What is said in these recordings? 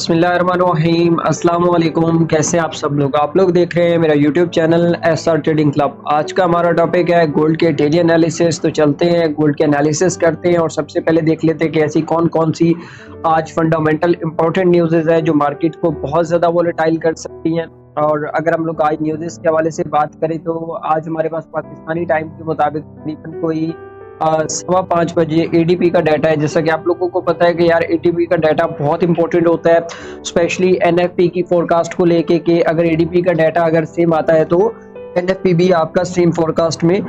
बिस्मिल्लाहिर्रहमानिर्रहीम अस्सलाम वालेकुम। कैसे हैं आप लोग देख रहे हैं मेरा YouTube channel SR trading club. आज का हमारा टॉपिक है गोल्ड के डेली एनालिसिस। तो चलते हैं गोल्ड के एनालिसिस करते हैं और सबसे पहले देख लेते हैं कि ऐसी कौन कौन सी आज फंडामेंटल इंपॉर्टेंट न्यूज़ है जो मार्केट को बहुत ज़्यादा वोलेटाइल कर सकती हैं। और अगर हम लोग आज न्यूज़ के हवाले से बात करें तो आज हमारे पास पाकिस्तानी टाइम के मुताबिक तकरीबन कोई 5:15 बजे एडीपी का डाटा है। जैसा कि आप लोगों को पता है कि यार एडीपी का डाटा बहुत इंपॉर्टेंट होता है, स्पेशली एनएफपी की फोरकास्ट को लेके कि अगर एडीपी का डाटा अगर सेम आता है तो एनएफपी भी आपका सेम फोरकास्ट में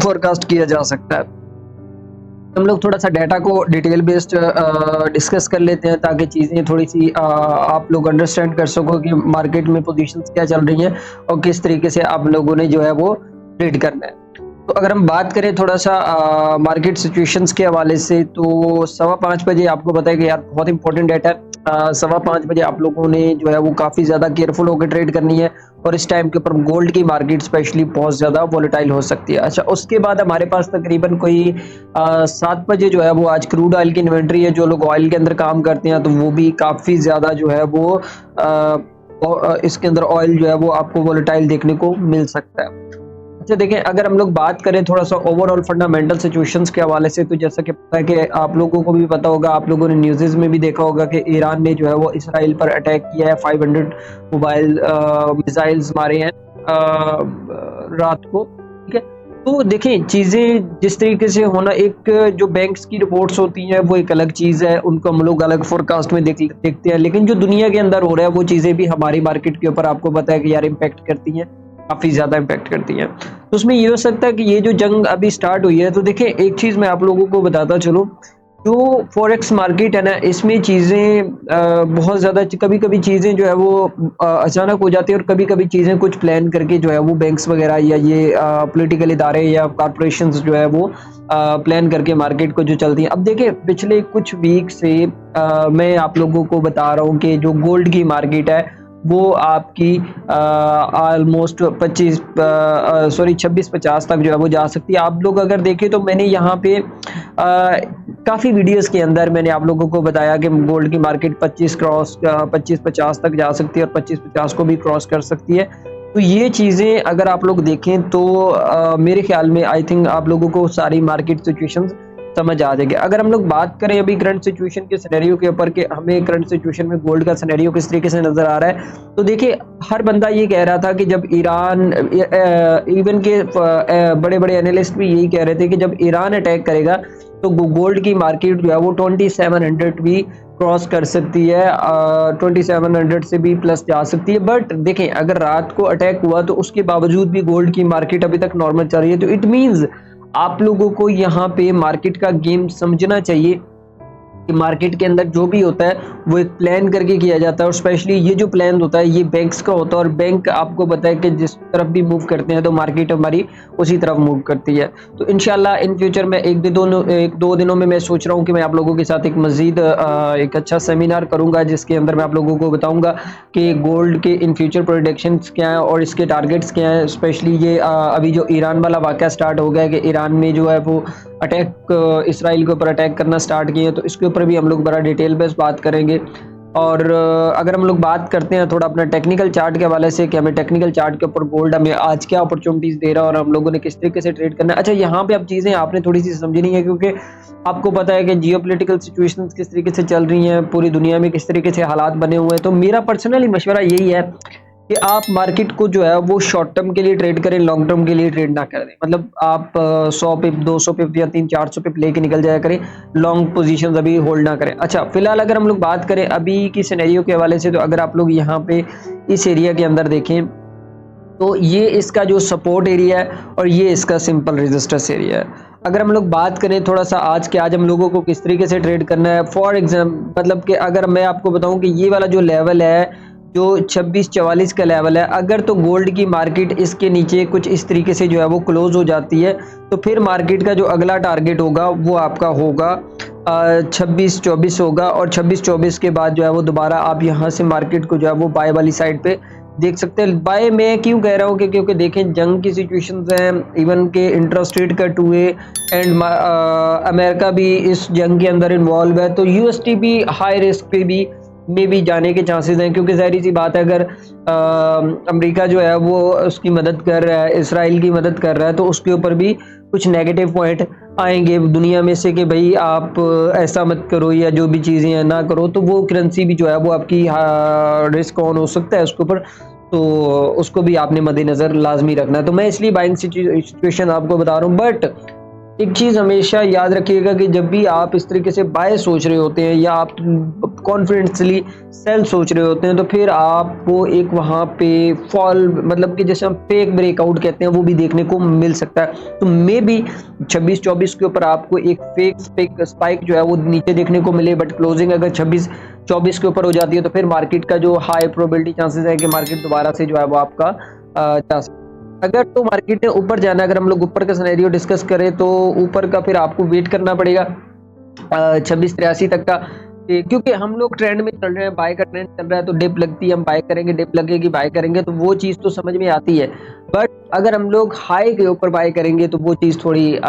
फोरकास्ट किया जा सकता है। हम लोग थोड़ा सा डाटा को डिटेल बेस्ड डिस्कस कर लेते हैं ताकि चीज़ें थोड़ी सी आप लोग अंडरस्टैंड कर सको कि मार्केट में पोजीशंस क्या चल रही हैं और किस तरीके से आप लोगों ने जो है वो ट्रेड करना है। तो अगर हम बात करें थोड़ा सा मार्केट सिचुएशंस के हवाले से तो 5:15 बजे आपको पता है कि यार बहुत इंपॉर्टेंट डाटा है। 5:15 बजे आप लोगों ने जो है वो काफ़ी ज़्यादा केयरफुल होकर ट्रेड करनी है और इस टाइम के ऊपर गोल्ड की मार्केट स्पेशली बहुत ज़्यादा वोलेटाइल हो सकती है। अच्छा, उसके बाद हमारे पास तकरीबन कोई 7 बजे जो है वो आज क्रूड ऑयल की इन्वेंट्री है। जो लोग ऑयल के अंदर काम करते हैं तो वो भी काफ़ी ज़्यादा जो है वो इसके अंदर ऑयल जो है वो आपको वोलेटाइल देखने को मिल सकता है। अच्छा देखें, अगर हम लोग बात करें थोड़ा सा ओवरऑल फंडामेंटल सिचुएशंस के हवाले से तो जैसा कि पता है कि आप लोगों को भी पता होगा, आप लोगों ने न्यूज़ में भी देखा होगा कि ईरान ने जो है वो इसराइल पर अटैक किया है। 500 मोबाइल मिसाइल्स मारे हैं रात को। ठीक है, तो देखें चीज़ें जिस तरीके से होना, एक जो बैंक्स की रिपोर्ट्स होती हैं वो एक अलग चीज़ है, उनको हम लोग अलग फोरकास्ट में देखते हैं, लेकिन जो दुनिया के अंदर हो रहा है वो चीज़ें भी हमारी मार्केट के ऊपर आपको पता है कि यार इम्पेक्ट करती हैं, काफ़ी ज़्यादा इम्पैक्ट करती हैं। तो उसमें ये हो सकता है कि ये जो जंग अभी स्टार्ट हुई है तो देखिए एक चीज़ मैं आप लोगों को बताता चलूँ, जो फॉरेक्स मार्केट है ना, इसमें चीज़ें बहुत ज़्यादा कभी-कभी चीज़ें जो है वो अचानक हो जाती है और कभी-कभी चीज़ें कुछ प्लान करके जो है वो बैंक्स वगैरह या ये पॉलिटिकल इदारे या कॉर्पोरेशंस जो है वो प्लान करके मार्केट को जो चलती हैं। अब देखिए पिछले कुछ वीक से मैं आप लोगों को बता रहा हूँ कि जो गोल्ड की मार्केट है वो आपकी ऑलमोस्ट 26-50 तक जो है वो जा सकती है। आप लोग अगर देखें तो मैंने यहाँ पे काफ़ी वीडियोस के अंदर मैंने आप लोगों को बताया कि गोल्ड की मार्केट 25-50 तक जा सकती है और 25-50 को भी क्रॉस कर सकती है। तो ये चीज़ें अगर आप लोग देखें तो मेरे ख्याल में आई थिंक आप लोगों को सारी मार्केट सिचुएशंस समझ आ जाएगी। अगर हम लोग बात करें अभी करंट सिचुएशन के सिनेरियो के ऊपर कि हमें करंट सिचुएशन में गोल्ड का सिनेरियो किस तरीके से नजर आ रहा है, तो देखिए हर बंदा ये कह रहा था कि जब ईरान इवन के बड़े-बड़े एनालिस्ट भी यही कह रहे थे कि जब ईरान अटैक करेगा तो गोल्ड की मार्केट जो है वो 2700 भी क्रॉस कर सकती है, 2700 से भी प्लस जा सकती है। बट देखें अगर रात को अटैक हुआ तो उसके बावजूद भी गोल्ड की मार्केट अभी तक नॉर्मल चल रही है। तो इट मीन्स आप लोगों को यहाँ पे मार्केट का गेम समझना चाहिए कि मार्केट के अंदर जो भी होता है वो एक प्लान करके किया जाता है और स्पेशली ये जो प्लान होता है ये बैंक्स का होता है और बैंक आपको पता है कि जिस तरफ भी मूव करते हैं तो मार्केट हमारी उसी तरफ मूव करती है। तो इंशाल्लाह इन फ्यूचर में एक दो दिनों में मैं सोच रहा हूँ कि मैं आप लोगों के साथ एक मज़ीद एक अच्छा सेमिनार करूँगा जिसके अंदर मैं आप लोगों को बताऊँगा कि गोल्ड के इन फ्यूचर प्रोडिक्शंस क्या हैं और इसके टारगेट्स क्या हैं। स्पेशली ये अभी जो ईरान वाला वाक़या स्टार्ट हो गया है कि ईरान में जो है वो अटैक इसराइल के ऊपर अटैक करना स्टार्ट किए हैं, तो इसके ऊपर भी हम लोग बड़ा डिटेल बेस बात करेंगे। और अगर हम लोग बात करते हैं थोड़ा अपना टेक्निकल चार्ट के हवाले से कि हमें टेक्निकल चार्ट के ऊपर गोल्ड हमें आज क्या अपॉर्चुनिटीज़ दे रहा है और हम लोगों ने किस तरीके से ट्रेड करना है। अच्छा, यहाँ पे अब चीज़ें आपने थोड़ी सी समझनी है क्योंकि आपको पता है कि जियोपॉलिटिकल सिचुएशंस किस तरीके से चल रही हैं, पूरी दुनिया में किस तरीके से हालात बने हुए हैं। तो मेरा पर्सनली मशवरा यही है कि आप मार्केट को जो है वो शॉर्ट टर्म के लिए ट्रेड करें, लॉन्ग टर्म के लिए ट्रेड ना करें। मतलब आप 100 पिप 200 पिप या 300-400 पिप लेके निकल जाया करें, लॉन्ग पोजीशंस अभी होल्ड ना करें। अच्छा, फिलहाल अगर हम लोग बात करें अभी की सिनेरियो के हवाले से तो अगर आप लोग यहाँ पे इस एरिया के अंदर देखें तो ये इसका जो सपोर्ट एरिया है और ये इसका सिंपल रेजिस्टेंस एरिया है। अगर हम लोग बात करें थोड़ा सा आज हम लोगों को किस तरीके से ट्रेड करना है, फॉर एग्जाम्पल मतलब कि अगर मैं आपको बताऊं कि ये वाला जो लेवल है जो 2644 का लेवल है, अगर तो गोल्ड की मार्केट इसके नीचे कुछ इस तरीके से जो है वो क्लोज हो जाती है तो फिर मार्केट का जो अगला टारगेट होगा वो आपका होगा 2624 होगा और 2624 के बाद जो है वो दोबारा आप यहाँ से मार्केट को जो है वो बाय वाली साइड पे देख सकते हैं। बाय मैं क्यों कह रहा हूँ कि क्योंकि देखें जंग की सिचुएशंस हैं, इवन के इंटरेस्ट रेट कट हुए एंड अमेरिका भी इस जंग के अंदर इन्वॉल्व है, तो यूएसटी भी हाई रिस्क पे भी में भी जाने के चांसेस हैं, क्योंकि ज़ाहिर सी बात है, अगर अमेरिका जो है वो उसकी मदद कर रहा है, इसराइल की मदद कर रहा है, तो उसके ऊपर भी कुछ नेगेटिव पॉइंट आएंगे दुनिया में से कि भाई आप ऐसा मत करो या जो भी चीज़ें हैं ना करो, तो वो करेंसी भी जो है वो आपकी रिस्क ऑन हो सकता है उसके ऊपर, तो उसको भी आपने मद्देनज़र लाजमी रखना है। तो मैं इसलिए बाइंग सिचुएशन आपको बता रहा हूँ। बट एक चीज़ हमेशा याद रखिएगा कि जब भी आप इस तरीके से बाय सोच रहे होते हैं या आप कॉन्फिडेंसली सेल सोच रहे होते हैं, तो फिर आपको एक वहाँ पे फॉल, मतलब कि जैसे हम फेक ब्रेकआउट कहते हैं, वो भी देखने को मिल सकता है। तो मे बी 26-24 के ऊपर आपको एक फेक स्पाइक जो है वो नीचे देखने को मिले, बट क्लोजिंग अगर 26-24 के ऊपर हो जाती है तो फिर मार्केट का जो हाई प्रोबेबिलिटी चांसेस है कि मार्केट दोबारा से जो है वो आपका जा सकता है। अगर तो मार्केट ने ऊपर जाना है, अगर हम लोग ऊपर का सिनेरियो डिस्कस करें तो ऊपर का फिर आपको वेट करना पड़ेगा 26-83 तक का, क्योंकि हम लोग ट्रेंड में चल रहे हैं, बाय का ट्रेंड चल रहा है, तो डिप लगती है हम बाय करेंगे, डिप लगेगी बाय करेंगे, तो वो चीज़ तो समझ में आती है। बट अगर हम लोग हाई के ऊपर बाय करेंगे तो वो चीज़ थोड़ी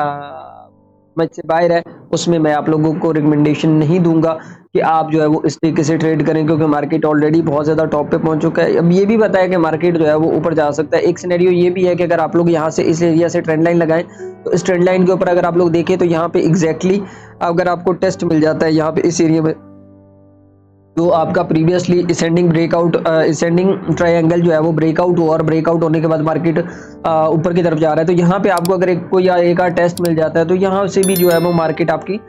समझ से बाहर है, उसमें मैं आप लोगों को रिकमेंडेशन नहीं दूंगा कि आप जो है वो इस तरीके से ट्रेड करें, क्योंकि मार्केट ऑलरेडी बहुत ज़्यादा टॉप पे पहुंच चुका है। अब ये भी पता है कि मार्केट जो है वो ऊपर जा सकता है। एक सिनेरियो ये भी है कि अगर आप लोग यहाँ से इस एरिया से ट्रेंड लाइन लगाएं, तो इस ट्रेंड लाइन के ऊपर अगर आप लोग देखें तो यहाँ पे एग्जैक्टली अगर आपको टेस्ट मिल जाता है यहाँ पे इस एरिया में, जो आपका previously ascending breakout ascending triangle जो है वो ब्रेकआउट हुआ और ब्रेकआउट होने के बाद मार्केट ऊपर की तरफ जा रहा है, तो यहाँ पे आपको अगर एक आध टेस्ट मिल जाता है, तो यहाँ से भी जो है वो मार्केट आपकी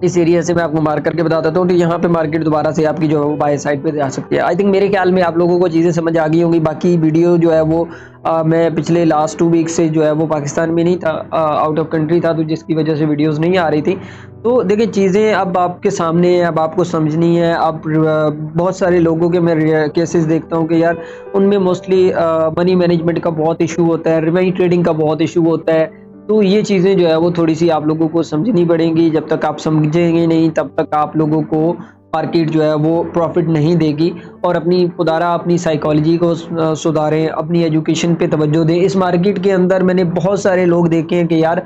इस एरिया से मैं आपको मार्क करके बता देता हूँ, तो यहाँ पे मार्केट दोबारा से आपकी जो है वो बाय साइड पे जा सकती है। आई थिंक मेरे ख्याल में आप लोगों को चीज़ें समझ आ गई होंगी। बाकी वीडियो जो है वो मैं पिछले लास्ट 2 वीक से जो है वो पाकिस्तान में नहीं था, आउट ऑफ कंट्री था, तो जिसकी वजह से वीडियोस नहीं आ रही थी। तो देखिए चीज़ें अब आपके सामने है, अब आपको समझनी है। अब बहुत सारे लोगों के मैं केसेस देखता हूँ कि यार उनमें मोस्टली मनी मैनेजमेंट का बहुत इशू होता है, रिवेन्यू ट्रेडिंग का बहुत इशू होता है। तो ये चीज़ें जो है वो थोड़ी-सी आप लोगों को समझनी पड़ेंगी। जब तक आप समझेंगे नहीं तब तक आप लोगों को मार्केट जो है वो प्रॉफ़िट नहीं देगी। और खुदारा अपनी साइकोलॉजी को सुधारें, अपनी एजुकेशन पे तवज्जो दें। इस मार्केट के अंदर मैंने बहुत सारे लोग देखे हैं कि यार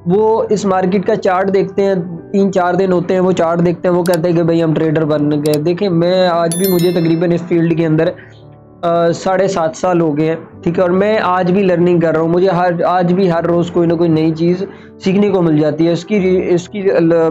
वो इस मार्केट का चार्ट देखते हैं, 3-4 दिन होते हैं वो चार्ट देखते हैं, वो कहते हैं कि भाई हम ट्रेडर बन गए। देखिए मैं आज भी, मुझे तकरीबन इस फील्ड के अंदर 7.5 साल हो गए हैं, ठीक है, और मैं आज भी लर्निंग कर रहा हूँ। मुझे आज भी हर रोज़ कोई ना कोई नई चीज़ सीखने को मिल जाती है। इसकी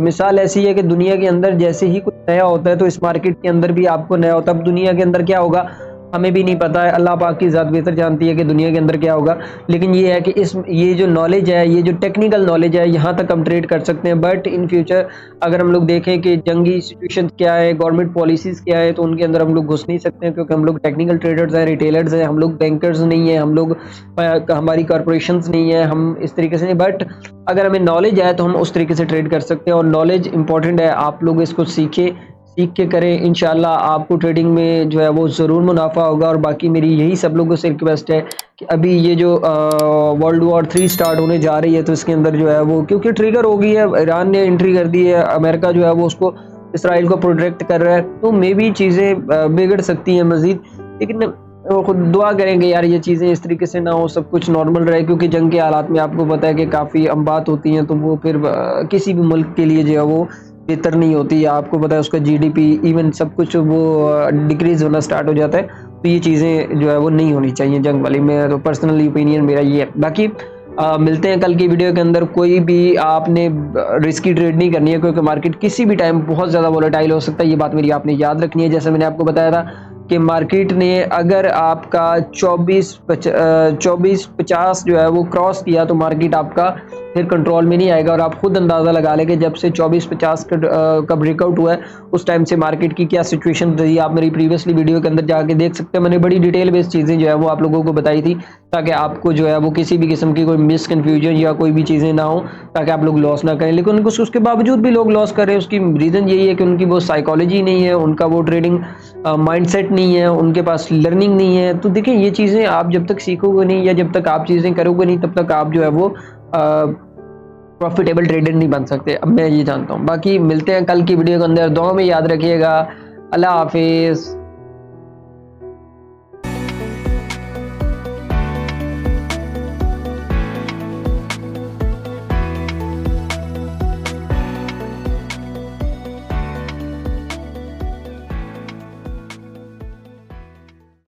मिसाल ऐसी है कि दुनिया के अंदर जैसे ही कुछ नया होता है तो इस मार्केट के अंदर भी आपको नया होता है। अब दुनिया के अंदर क्या होगा हमें भी नहीं पता है, अल्लाह पाक की ज़ात बेहतर जानती है कि दुनिया के अंदर क्या होगा। लेकिन ये है कि ये जो नॉलेज है, ये जो टेक्निकल नॉलेज है, यहाँ तक हम ट्रेड कर सकते हैं। बट इन फ्यूचर अगर हम लोग देखें कि जंगी सिचुएशन क्या है, गवर्नमेंट पॉलिसीज़ क्या है, तो उनके अंदर हम लोग घुस नहीं सकते हैं, क्योंकि हम लोग टेक्निकल ट्रेडर्स हैं, रिटेलर्स हैं, हम लोग बैंकर्स नहीं हैं, हम लोग हमारी कॉरपोरेशंस नहीं है, हम इस तरीके से नहीं। बट अगर हमें नॉलेज है तो हम उस तरीके से ट्रेड कर सकते हैं, और नॉलेज इंपॉर्टेंट है। आप लोग इसको सीख के करें, इंशाल्लाह आपको ट्रेडिंग में जो है वो ज़रूर मुनाफा होगा। और बाकी मेरी यही सब लोगों से रिक्वेस्ट है कि अभी ये जो वर्ल्ड वॉर 3 स्टार्ट होने जा रही है, तो इसके अंदर जो है वो क्योंकि ट्रिगर हो गई है, ईरान ने एंट्री कर दी है, अमेरिका जो है वो उसको इसराइल को प्रोटेक्ट कर रहा है, तो मे भी चीज़ें बिगड़ सकती हैं मज़ीद। लेकिन खुद दुआ करेंगे यार ये चीज़ें इस तरीके से ना हो, सब कुछ नॉर्मल रहे, क्योंकि जंग के हालात में आपको पता है कि काफ़ी अम्बात होती हैं, तो वो फिर किसी भी मुल्क के लिए जो है वो बेहतर नहीं होती। आपको पता है उसका जीडीपी इवन सब कुछ वो डिक्रीज होना स्टार्ट हो जाता है। तो ये चीज़ें जो है वो नहीं होनी चाहिए जंग वाली। मैं तो पर्सनली ओपिनियन मेरा ये है। बाकी मिलते हैं कल की वीडियो के अंदर। कोई भी आपने रिस्की ट्रेड नहीं करनी है, क्योंकि मार्केट किसी भी टाइम बहुत ज़्यादा वोलेटाइल हो सकता है। ये बात मेरी आपने याद रखनी है। जैसे मैंने आपको बताया था कि मार्केट ने अगर आपका 24-50 जो है वो क्रॉस किया, तो मार्केट आपका फिर कंट्रोल में नहीं आएगा। और आप खुद अंदाज़ा लगा लेंगे जब से 24-50 का ब्रेकआउट हुआ है उस टाइम से मार्केट की क्या सिचुएशन रही। आप मेरी प्रीवियसली वीडियो के अंदर जाके देख सकते हैं। मैंने बड़ी डिटेल बेस्ड चीज़ें जो है वो आप लोगों को बताई थी, ताकि आपको जो है वो किसी भी किस्म की कोई मिसकन्फ्यूजन या कोई भी चीज़ें ना हो, ताकि आप लोग लॉस ना करें। लेकिन उसके बावजूद भी लोग लॉस कर रहे हैं, उसकी रीज़न यही है कि उनकी वो साइकोलॉजी नहीं है, उनका वो ट्रेडिंग माइंडसेट नहीं है, उनके पास लर्निंग नहीं है। तो देखिए ये चीज़ें आप जब तक सीखोगे नहीं या जब तक आप चीज़ें करोगे नहीं, तब तक आप जो है वो प्रॉफिटेबल ट्रेडर नहीं बन सकते। अब मैं ये जानता हूँ। बाकी मिलते हैं कल की वीडियो के अंदर। दुआ में याद रखिएगा। अल्लाह हाफिज़।